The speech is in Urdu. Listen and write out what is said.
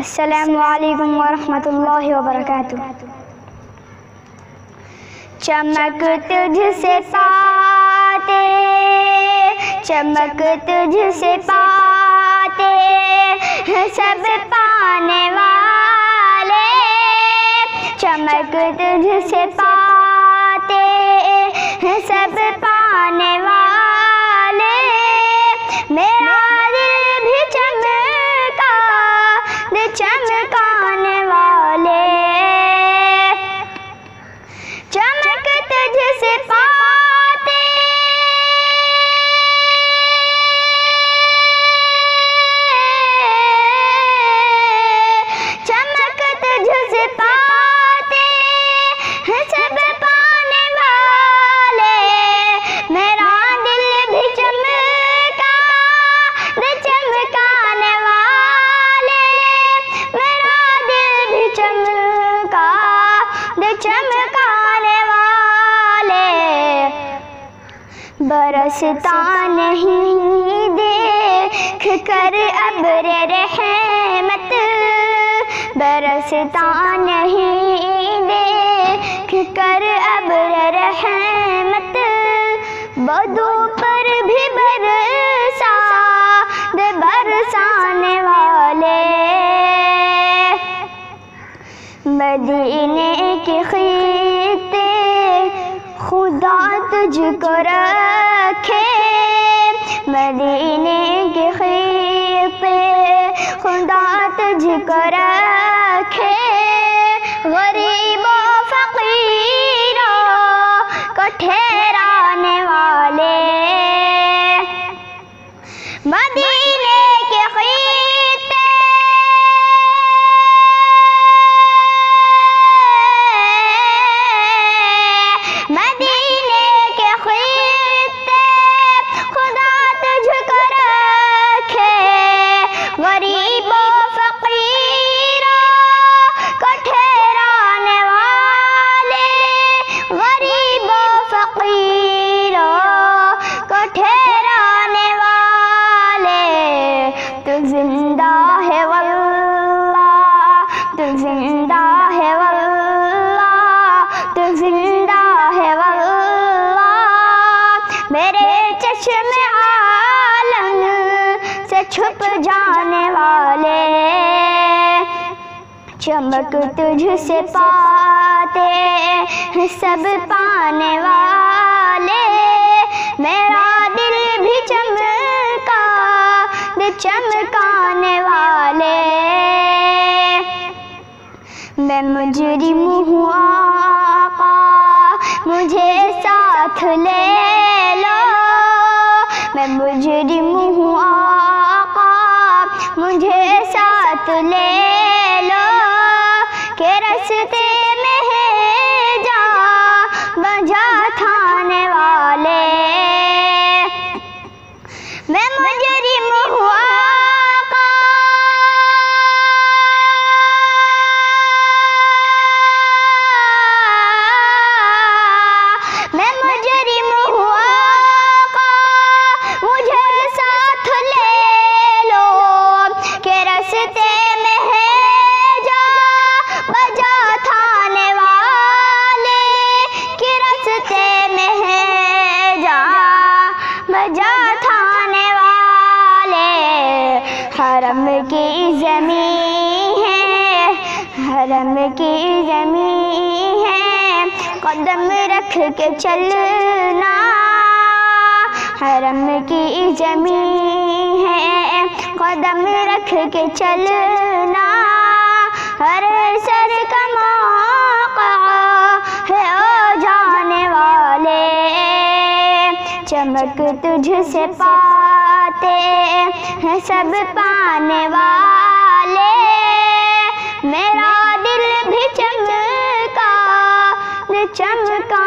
السلام علیکم ورحمۃ اللہ وبرکاتہ۔ چمک تجھ سے پاتے، چمک تجھ سے پاتے ہیں سب پانے والے، چمک تجھ سے پاتے ہیں سب پانے والے، میرا دل بھی چمکا دے چمکانے والے، چمک تجھ سے پاتے، چمک تجھ سے پاتے ہیں سب پانے والے، میرا دل بھی چمکا دے چمکانے والے، میرا دل بھی چمکا دے چمکانے والے، برستا نہیں دیکھ کر ابر رحمت، برستا نہیں دیکھ کر ابر رحمت، بدو پر بھی برسا دے برسانے والے، مدینے کے خطے خدا تجھ کو رکھے، مدینے کے خطے خدا تجھ کو رکھے، غریب و فقیروں کو ٹھہرانے والے، مدینے کے خطے مدینے کے خطے خدا تجھ کو رکھے، غریب و فقیروں کو ٹھہرانے والے، غریب و فقیروں کو ٹھہرانے والے، تو زندہ ہے واللہ، تو زندہ ہے واللہ، تو زندہ ہے واللہ، میرے چشم عالم سے چھپ جانے والے، چمک تجھ سے پاتے ہیں سب پانے والے، میرا دل بھی چمکا دے چمکانے والے، میں مجرم ہوں آقا مجھے ساتھ لے لو، میں مجرم ہوں آقا مجھے ساتھ لے لو، کہ رستے میں ہے جہاں بجا تھانے والے، میں مجرم ہوں آقا، میں مجرم ہوں آقا مجھے ساتھ لے لو، کہ رستے میں ہے جہاں بجا تھانے والے، کہ رستے میں ہے جہاں بجا تھانے والے، حرم کی زمین ہے، حرم کی زمین ہے، قدم رکھ کے چلنا، حرم کی زمین ہے، قدم رکھ کے چلنا، ہر سر کا موقع ہے او جانے والے، چمک تجھ سے پاتے ہیں سب پانے والے، میرا دل بھی چمکا دے چمکا